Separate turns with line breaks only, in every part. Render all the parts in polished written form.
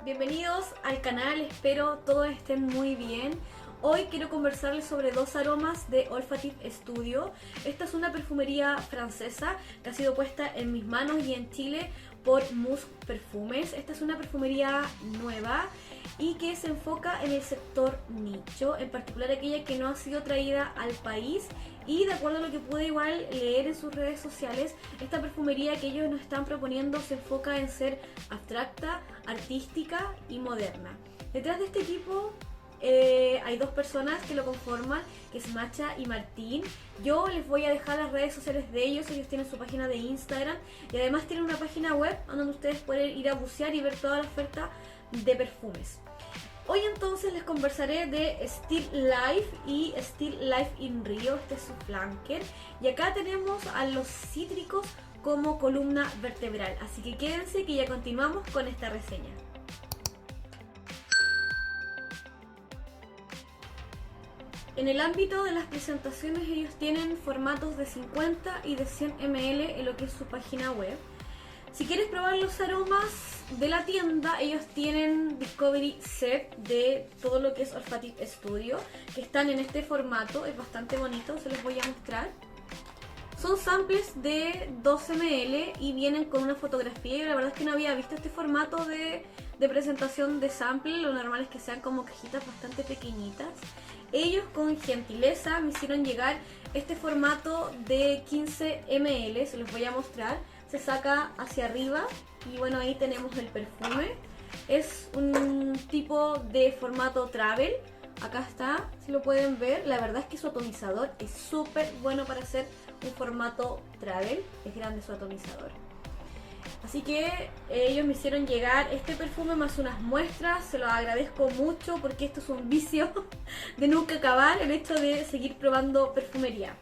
Bienvenidos al canal, espero todos estén muy bien. Hoy quiero conversarles sobre dos aromas de Olfactive Studio. Esta es una perfumería francesa que ha sido puesta en mis manos y en Chile por Musk Perfumes. Esta es una perfumería nueva y que se enfoca en el sector nicho, en particular aquella que no ha sido traída al país. Y de acuerdo a lo que pude igual leer en sus redes sociales, esta perfumería que ellos nos están proponiendo se enfoca en ser abstracta, artística y moderna. Detrás de este equipo hay dos personas que lo conforman, que es Macha y Martín. Yo les voy a dejar las redes sociales de ellos tienen su página de Instagram y además tienen una página web donde ustedes pueden ir a bucear y ver toda la oferta de perfumes. Hoy entonces les conversaré de Still Life y Still Life in Rio, este es su flanker. Y acá tenemos a los cítricos como columna vertebral, así que quédense que ya continuamos con esta reseña. En el ámbito de las presentaciones ellos tienen formatos de 50 y de 100 ml en lo que es su página web. Si quieres probar los aromas de la tienda, ellos tienen Discovery Set de todo lo que es Olfactive Studio, que están en este formato, es bastante bonito, se los voy a mostrar. Son samples de 12 ml y vienen con una fotografía. Y la verdad es que no había visto este formato de presentación de sample, lo normal es que sean como cajitas bastante pequeñitas. Ellos con gentileza me hicieron llegar este formato de 15 ml, se los voy a mostrar. Se saca hacia arriba y bueno, ahí tenemos el perfume. Es un tipo de formato travel. Acá está, si lo pueden ver. La verdad es que su atomizador es súper bueno para hacer un formato travel. Es grande su atomizador. Así que ellos me hicieron llegar este perfume más unas muestras. Se los agradezco mucho porque esto es un vicio de nunca acabar, el hecho de seguir probando perfumería.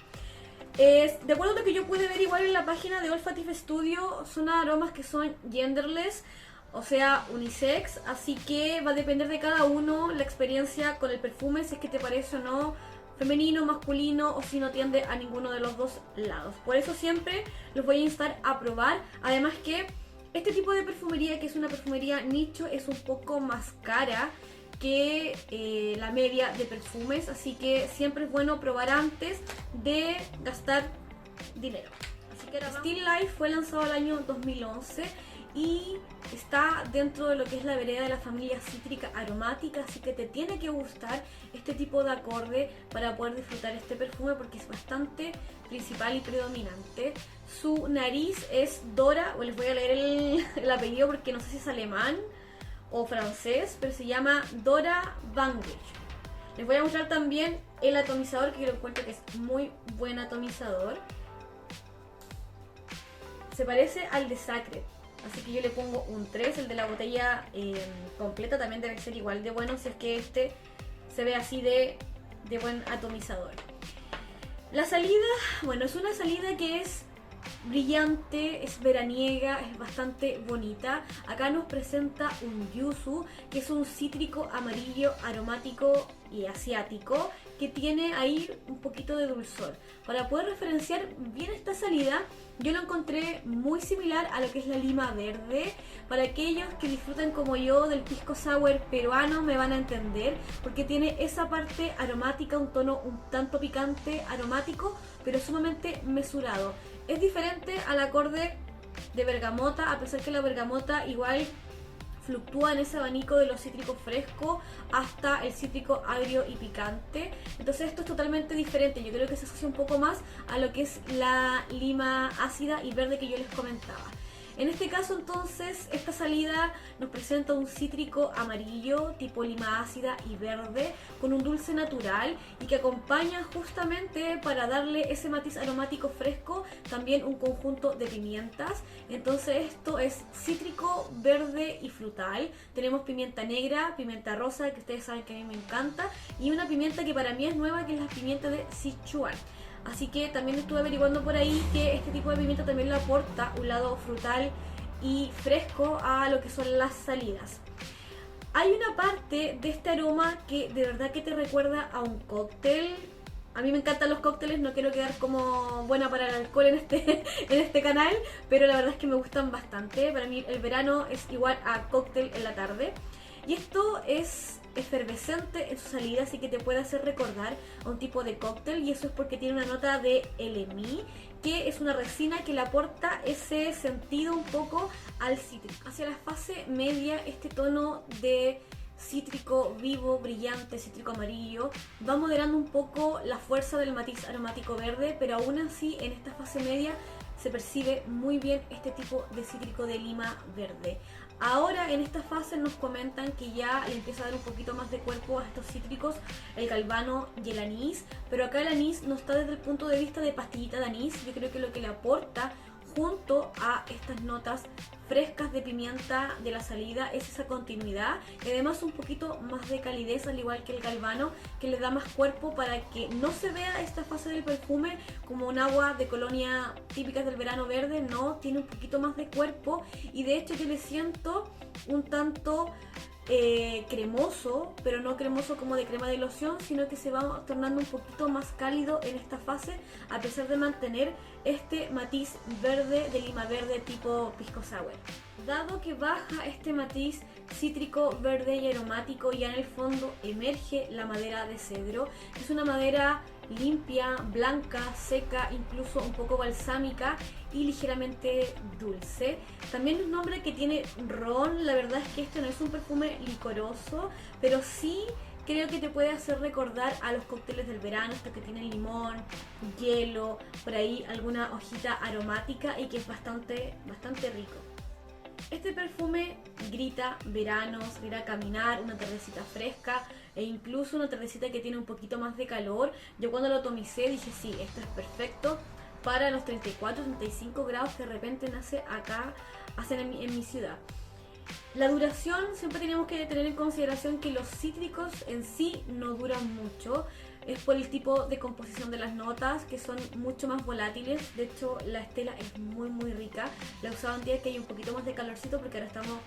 De acuerdo a lo que yo pude ver igual en la página de Olfactive Studio, son aromas que son genderless, o sea, unisex, así que va a depender de cada uno la experiencia con el perfume, si es que te parece o no femenino, masculino, o si no tiende a ninguno de los dos lados. Por eso siempre los voy a instar a probar. Además que este tipo de perfumería, que es una perfumería nicho, es un poco más cara que la media de perfumes, así que siempre es bueno probar antes de gastar dinero. Así que Still Life fue lanzado el año 2011 y está dentro de lo que es la vereda de la familia cítrica aromática, así que te tiene que gustar este tipo de acorde para poder disfrutar este perfume porque es bastante principal y predominante. Su nariz es Dora, o les voy a leer el apellido porque no sé si es alemán o francés, pero se llama Dora Banguich. Les voy a mostrar también el atomizador, que yo encuentro que es muy buen atomizador. Se parece al de Sacred, así que yo le pongo un 3. El de la botella completa también debe ser igual de bueno, si es que este se ve así de buen atomizador. La salida, bueno, es una salida que es brillante, es veraniega, es bastante bonita. Acá nos presenta un yuzu, que es un cítrico amarillo aromático y asiático, que tiene ahí un poquito de dulzor. Para poder referenciar bien esta salida, yo lo encontré muy similar a lo que es la lima verde. Para aquellos que disfrutan como yo del pisco sour peruano me van a entender, porque tiene esa parte aromática, un tono un tanto picante, aromático, pero sumamente mesurado. Es diferente al acorde de bergamota, a pesar que la bergamota igual fluctúa en ese abanico de los cítricos frescos hasta el cítrico agrio y picante. Entonces esto es totalmente diferente. Yo creo que se asocia un poco más a lo que es la lima ácida y verde que yo les comentaba. En este caso entonces esta salida nos presenta un cítrico amarillo tipo lima ácida y verde con un dulce natural y que acompaña justamente para darle ese matiz aromático fresco también un conjunto de pimientas. Entonces esto es cítrico, verde y frutal. Tenemos pimienta negra, pimienta rosa, que ustedes saben que a mí me encanta, y una pimienta que para mí es nueva, que es la pimienta de Sichuan. Así que también estuve averiguando por ahí que este tipo de pimienta también le aporta un lado frutal y fresco a lo que son las salidas. Hay una parte de este aroma que de verdad que te recuerda a un cóctel A mí me encantan los cócteles, no quiero quedar como buena para el alcohol en en este canal, pero la verdad es que me gustan bastante. Para mí el verano es igual a cóctel en la tarde. Y esto es efervescente en su salida, así que te puede hacer recordar a un tipo de cóctel, y eso es porque tiene una nota de LMI, que es una resina que le aporta ese sentido un poco al cítrico. Hacia la fase media, este tono de cítrico vivo, brillante, cítrico amarillo, va moderando un poco la fuerza del matiz aromático verde, pero aún así en esta fase media se percibe muy bien este tipo de cítrico de lima verde. Ahora en esta fase nos comentan que ya le empieza a dar un poquito más de cuerpo a estos cítricos el galvano y el anís, pero acá el anís no está desde el punto de vista de pastillita de anís. Yo creo que lo que le aporta junto a estas notas frescas de pimienta de la salida es esa continuidad y además un poquito más de calidez, al igual que el galvano, que le da más cuerpo para que no se vea esta fase del perfume como un agua de colonia típicas del verano verde. No, tiene un poquito más de cuerpo y de hecho yo le siento un tanto cremoso, pero no cremoso como de crema de loción, sino que se va tornando un poquito más cálido en esta fase, a pesar de mantener este matiz verde de lima verde tipo pisco sour. Dado que baja este matiz cítrico, verde y aromático, ya en el fondo emerge la madera de cedro. Es una madera limpia, blanca, seca, incluso un poco balsámica y ligeramente dulce. También es un nombre que tiene ron. La verdad es que este no es un perfume licoroso, pero sí creo que te puede hacer recordar a los cócteles del verano, estos que tienen limón, hielo, por ahí alguna hojita aromática y que es bastante rico. Este perfume grita verano, salir a caminar, una tardecita fresca e incluso una tardecita que tiene un poquito más de calor. Yo cuando lo atomicé dije sí, esto es perfecto para los 34-35 grados que de repente hacen en mi ciudad. La duración, siempre tenemos que tener en consideración que los cítricos en sí no duran mucho. Es por el tipo de composición de las notas, que son mucho más volátiles. De hecho, la estela es muy rica. La he usado en días que hay un poquito más de calorcito, porque ahora estamos,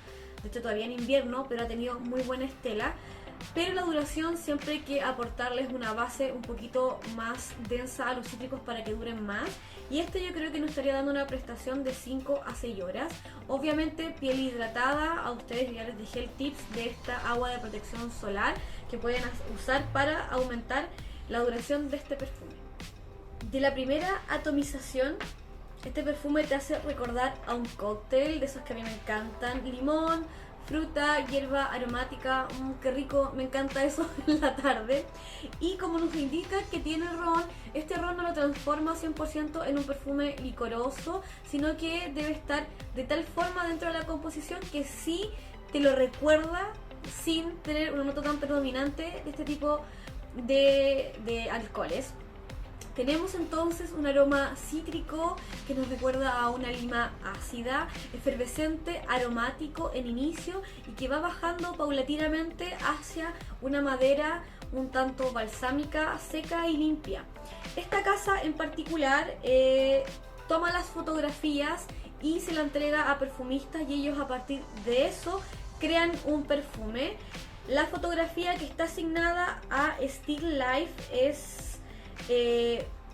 de hecho, todavía en invierno, pero ha tenido muy buena estela. Pero la duración siempre hay que aportarles una base un poquito más densa a los cítricos para que duren más. Y este yo creo que nos estaría dando una prestación de 5 a 6 horas. Obviamente piel hidratada. A ustedes ya les dejé el tips de esta agua de protección solar que pueden usar para aumentar la duración de este perfume. De la primera atomización, este perfume te hace recordar a un cóctel de esos que a mí me encantan. Limón, fruta, hierba aromática, qué rico, me encanta eso en la tarde. Y como nos indica que tiene ron, este ron no lo transforma 100% en un perfume licoroso, sino que debe estar de tal forma dentro de la composición que sí te lo recuerda sin tener una nota tan predominante de este tipo de alcoholes. Tenemos entonces un aroma cítrico que nos recuerda a una lima ácida, efervescente, aromático en inicio y que va bajando paulatinamente hacia una madera un tanto balsámica, seca y limpia. Esta casa en particular toma las fotografías y se la entrega a perfumistas y ellos a partir de eso crean un perfume. La fotografía que está asignada a Still Life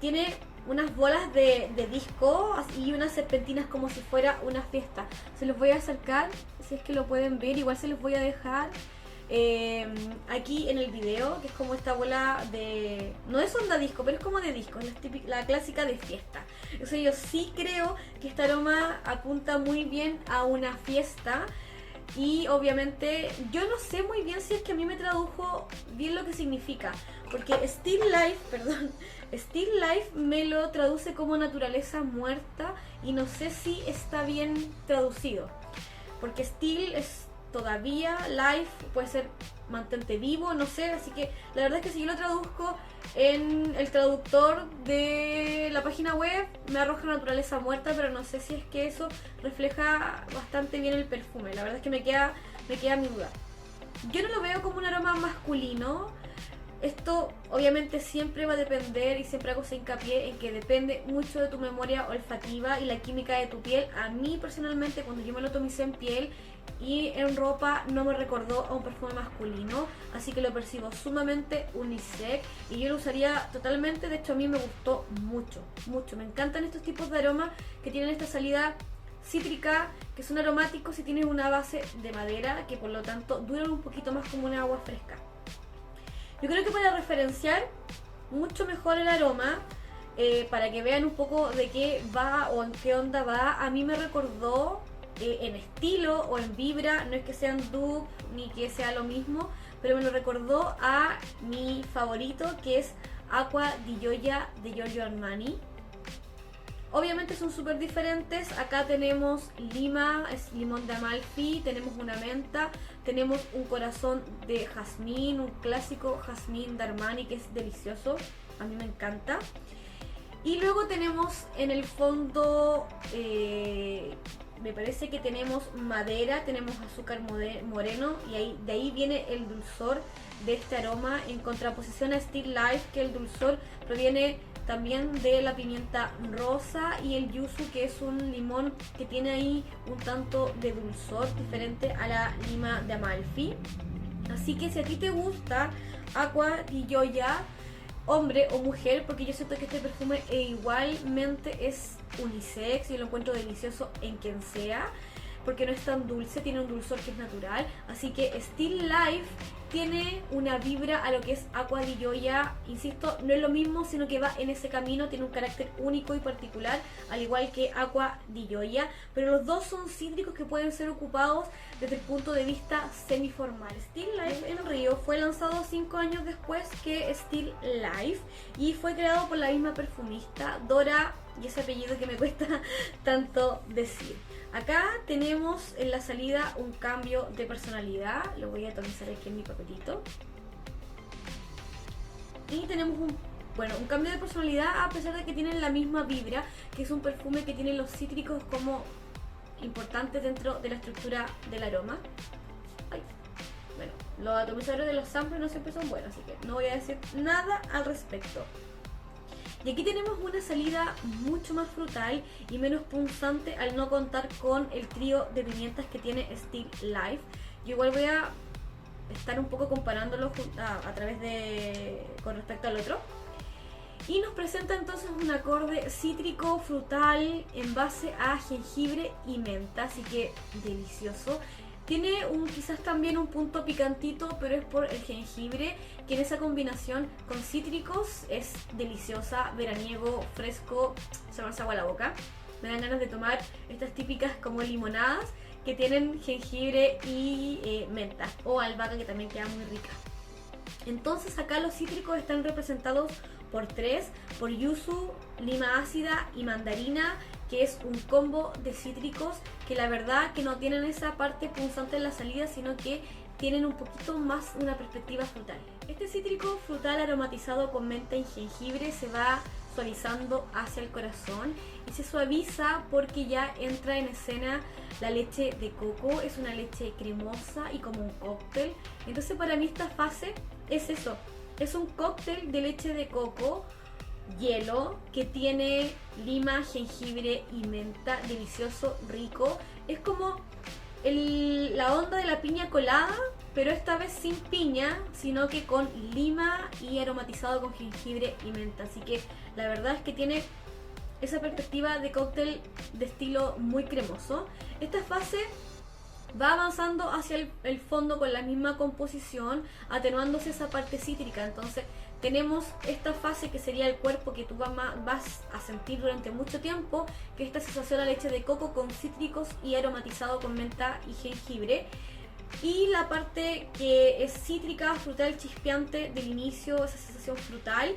tiene unas bolas de disco y unas serpentinas como si fuera una fiesta. Se los voy a acercar, si es que lo pueden ver, igual se los voy a dejar aquí en el video, que es como esta bola de... no es onda disco, pero es como de disco, es la clásica de fiesta. O sea, yo sí creo que este aroma apunta muy bien a una fiesta. Y obviamente yo no sé muy bien si es que a mí me tradujo bien lo que significa, porque Still Life me lo traduce como naturaleza muerta y no sé si está bien traducido, porque Still es todavía, Life puede ser mantente vivo, no sé, así que la verdad es que si yo lo traduzco en el traductor de la página web me arroja naturaleza muerta, pero no sé si es que eso refleja bastante bien el perfume. La verdad es que me queda mi duda. Yo no lo veo como un aroma masculino, Esto obviamente siempre va a depender, y siempre hago ese hincapié en que depende mucho de tu memoria olfativa y la química de tu piel. A mí personalmente, cuando yo me lo atomicé en piel y en ropa, no me recordó a un perfume masculino, así que lo percibo sumamente unisex y yo lo usaría totalmente. De hecho, a mí me gustó mucho, mucho. Me encantan estos tipos de aromas que tienen esta salida cítrica, que son aromáticos y tienen una base de madera, que por lo tanto duran un poquito más como un agua fresca. Yo creo que para referenciar mucho mejor el aroma, para que vean un poco de qué va o en qué onda va, a mí me recordó en estilo o en vibra, no es que sean dupe ni que sea lo mismo, pero me lo recordó a mi favorito, que es Acqua di Gioia de Giorgio Armani. Obviamente son súper diferentes. Acá tenemos lima, es limón de Amalfi, tenemos una menta, tenemos un corazón de jazmín, un clásico jazmín de Armani que es delicioso, a mí me encanta. Y luego tenemos en el fondo, me parece que tenemos madera, tenemos azúcar moreno, y de ahí viene el dulzor de este aroma, en contraposición a Still Life, que el dulzor proviene también de la pimienta rosa y el yuzu, que es un limón que tiene ahí un tanto de dulzor diferente a la lima de Amalfi. Así que si a ti te gusta Acqua di Gioia, hombre o mujer, porque yo siento que este perfume igualmente es unisex y lo encuentro delicioso en quien sea, porque no es tan dulce, tiene un dulzor que es natural. Así que Still Life tiene una vibra a lo que es Acqua di Gioia. Insisto, no es lo mismo, sino que va en ese camino, tiene un carácter único y particular, al igual que Acqua di Gioia, pero los dos son cítricos que pueden ser ocupados desde el punto de vista semiformal. Still Life en Río fue lanzado 5 años después que Still Life y fue creado por la misma perfumista, Dora, y ese apellido que me cuesta tanto decir. Acá tenemos en la salida un cambio de personalidad, lo voy a atomizar aquí en mi papelito. Y tenemos un cambio de personalidad a pesar de que tienen la misma vibra, que es un perfume que tiene los cítricos como importantes dentro de la estructura del aroma. Ay, bueno, los atomizadores de los samples no siempre son buenos, así que no voy a decir nada al respecto. Y aquí tenemos una salida mucho más frutal y menos punzante al no contar con el trío de pimientas que tiene Still Life. Yo igual voy a estar un poco comparándolo a través de con respecto al otro. Y nos presenta entonces un acorde cítrico frutal en base a jengibre y menta, así que delicioso. Tiene quizás también un punto picantito, pero es por el jengibre, que en esa combinación con cítricos es deliciosa, veraniego, fresco, se me hace agua la boca. Me dan ganas de tomar estas típicas como limonadas que tienen jengibre y menta, o albahaca, que también queda muy rica. Entonces acá los cítricos están representados por 3, por yuzu, lima ácida y mandarina, que es un combo de cítricos que la verdad que no tienen esa parte punzante en la salida, sino que tienen un poquito más una perspectiva frutal. Este cítrico frutal aromatizado con menta y jengibre se va suavizando hacia el corazón y se suaviza porque ya entra en escena la leche de coco. Es una leche cremosa y como un cóctel. Entonces para mí esta fase es eso, es un cóctel de leche de coco, hielo, que tiene lima, jengibre y menta, delicioso, rico. Es como la onda de la piña colada, pero esta vez sin piña, sino que con lima y aromatizado con jengibre y menta. Así que la verdad es que tiene esa perspectiva de cóctel de estilo muy cremoso. Esta fase va avanzando hacia el fondo con la misma composición, atenuándose esa parte cítrica. Entonces tenemos esta fase que sería el cuerpo que tú vas a sentir durante mucho tiempo, que es esta sensación a leche de coco con cítricos y aromatizado con menta y jengibre. Y la parte que es cítrica, frutal, chispeante del inicio, esa sensación frutal,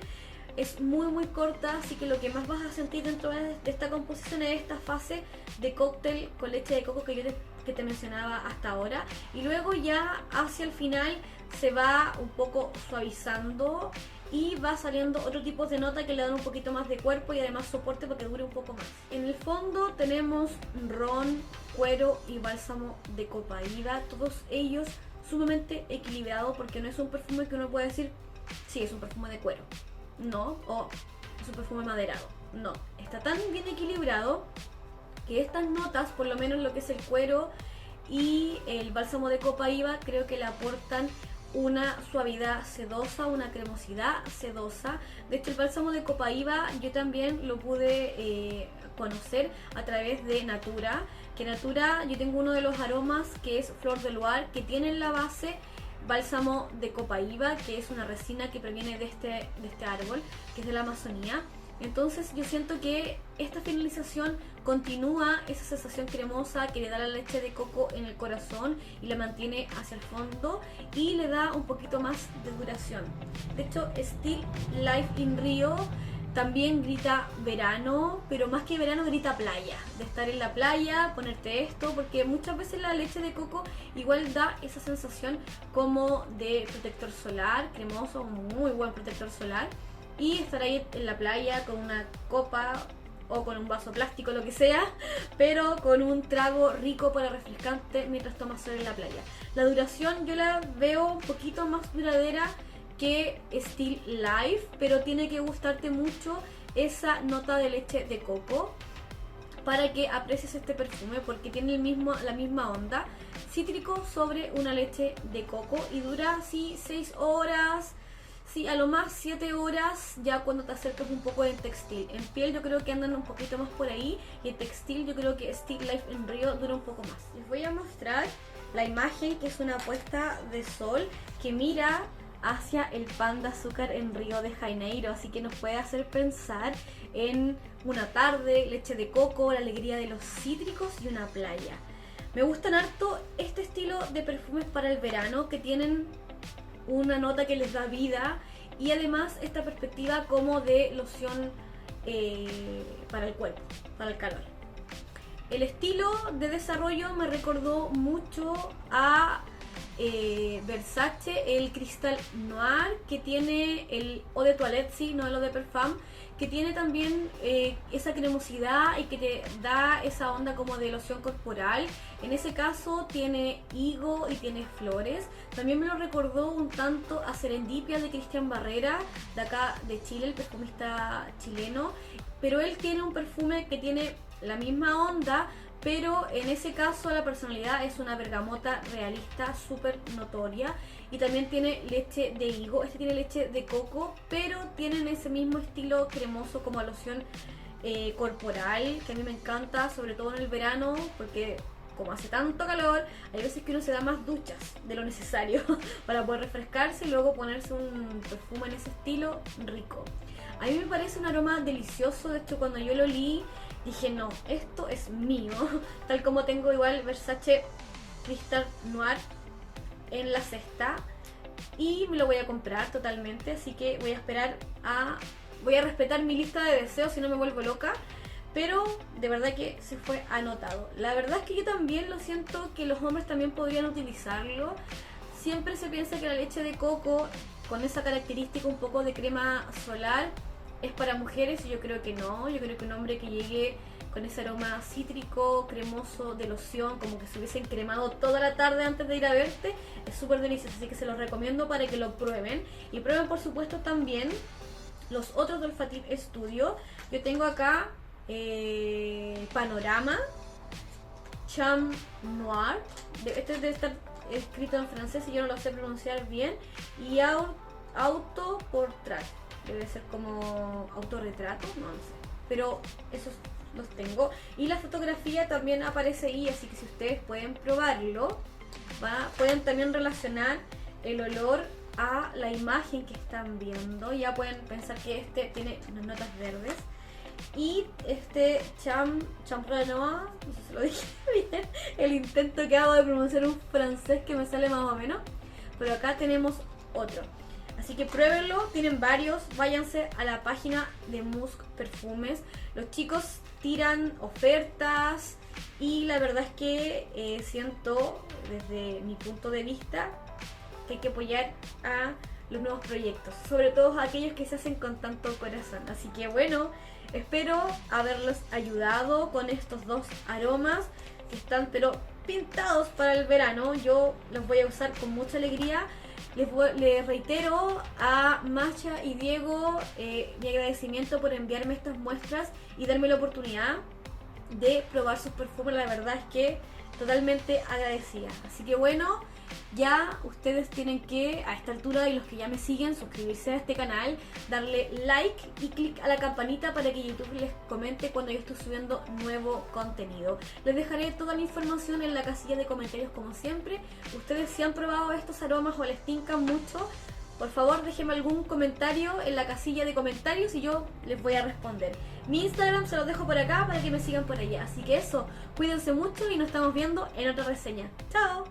es muy corta, así que lo que más vas a sentir dentro de esta composición es esta fase de cóctel con leche de coco que te mencionaba hasta ahora. Y luego ya hacia el final se va un poco suavizando y va saliendo otro tipo de nota que le dan un poquito más de cuerpo y además soporte para que dure un poco más. En el fondo tenemos ron, cuero y bálsamo de copaíba, todos ellos sumamente equilibrados, porque no es un perfume que uno puede decir sí, es un perfume de cuero, no, o es un perfume maderado, no, está tan bien equilibrado que estas notas, por lo menos lo que es el cuero y el bálsamo de Copaiba, creo que le aportan una suavidad sedosa, una cremosidad sedosa. De hecho, el bálsamo de Copaiba yo también lo pude conocer a través de Natura, que Natura, yo tengo uno de los aromas que es Flor de Loire, que tiene en la base bálsamo de Copaiba, que es una resina que proviene de este árbol, que es de la Amazonía. Entonces yo siento que esta finalización continúa esa sensación cremosa que le da la leche de coco en el corazón y la mantiene hacia el fondo y le da un poquito más de duración. De hecho, Still Life in Rio también grita verano, pero más que verano grita playa, de estar en la playa, ponerte esto, porque muchas veces la leche de coco igual da esa sensación como de protector solar, cremoso, muy buen protector solar, y estar ahí en la playa con una copa o con un vaso plástico, lo que sea, pero con un trago rico para refrescante mientras tomas sol en la playa. La duración yo la veo un poquito más duradera que Still Life, pero tiene que gustarte mucho esa nota de leche de coco para que aprecies este perfume, porque tiene la misma onda cítrico sobre una leche de coco y dura así 6 horas, sí, a lo más 7 horas ya cuando te acercas un poco en textil. En piel yo creo que andan un poquito más por ahí, y en textil yo creo que Still Life in Rio dura un poco más. Les voy a mostrar la imagen, que es una puesta de sol que mira hacia el pan de azúcar en Río de Janeiro, así que nos puede hacer pensar en una tarde, leche de coco, la alegría de los cítricos y una playa. Me gustan harto este estilo de perfumes para el verano, que tienen una nota que les da vida y además esta perspectiva como de loción para el cuerpo, para el calor. El estilo de desarrollo me recordó mucho a Versace, el Cristal Noir, que tiene el Eau de Toilette, sí, no el Eau de Parfum, que tiene también esa cremosidad y que te da esa onda como de loción corporal. En ese caso tiene higo y tiene flores. También me lo recordó un tanto a Serendipia de Cristian Barrera, de acá de Chile, el perfumista chileno, pero él tiene un perfume que tiene la misma onda, pero en ese caso la personalidad es una bergamota realista súper notoria, y también tiene leche de higo. Este tiene leche de coco, pero tienen ese mismo estilo cremoso como loción corporal, que a mí me encanta, sobre todo en el verano, porque como hace tanto calor, hay veces que uno se da más duchas de lo necesario para poder refrescarse y luego ponerse un perfume en ese estilo rico. A mí me parece un aroma delicioso. De hecho, cuando yo lo olí dije, no, esto es mío. Tal como tengo igual Versace Crystal Noir en la cesta, y me lo voy a comprar totalmente, así que voy a esperar voy a respetar mi lista de deseos si no me vuelvo loca, pero de verdad que se fue anotado. La verdad es que yo también lo siento que los hombres también podrían utilizarlo. Siempre se piensa que la leche de coco, con esa característica un poco de crema solar, es para mujeres, y yo creo que no. Yo creo que un hombre que llegue con ese aroma cítrico, cremoso, de loción, como que se hubiesen cremado toda la tarde antes de ir a verte, es súper delicioso, así que se los recomiendo para que lo prueben. Y prueben por supuesto también los otros de Olfactive Studio. Yo tengo acá Panorama, Cham Noir, este debe estar escrito en francés y yo no lo sé pronunciar bien, y Auto Portrait, debe ser como autorretrato, no lo sé, pero esos los tengo, y la fotografía también aparece ahí, así que si ustedes pueden probarlo, pueden también relacionar el olor a la imagen que están viendo. Ya pueden pensar que este tiene unas notas verdes, y este Champranois, no sé si lo dije bien, el intento que hago de pronunciar un francés que me sale más o menos, pero acá tenemos otro. Así que pruébenlo, tienen varios, váyanse a la página de Musk Perfumes. Los chicos tiran ofertas y la verdad es que siento desde mi punto de vista que hay que apoyar a los nuevos proyectos, sobre todo aquellos que se hacen con tanto corazón. Así que bueno, espero haberlos ayudado con estos dos aromas que están pero pintados para el verano. Yo los voy a usar con mucha alegría. Les reitero a Masha y Diego mi agradecimiento por enviarme estas muestras y darme la oportunidad de probar sus perfumes. La verdad es que totalmente agradecida. Así que bueno, ya ustedes tienen que, a esta altura, y los que ya me siguen, suscribirse a este canal, darle like y clic a la campanita para que YouTube les comente cuando yo estoy subiendo nuevo contenido. Les dejaré toda la información en la casilla de comentarios como siempre. Ustedes, si han probado estos aromas o les tincan mucho, por favor déjenme algún comentario en la casilla de comentarios y yo les voy a responder. Mi Instagram se los dejo por acá para que me sigan por allá. Así que eso, cuídense mucho y nos estamos viendo en otra reseña. ¡Chao!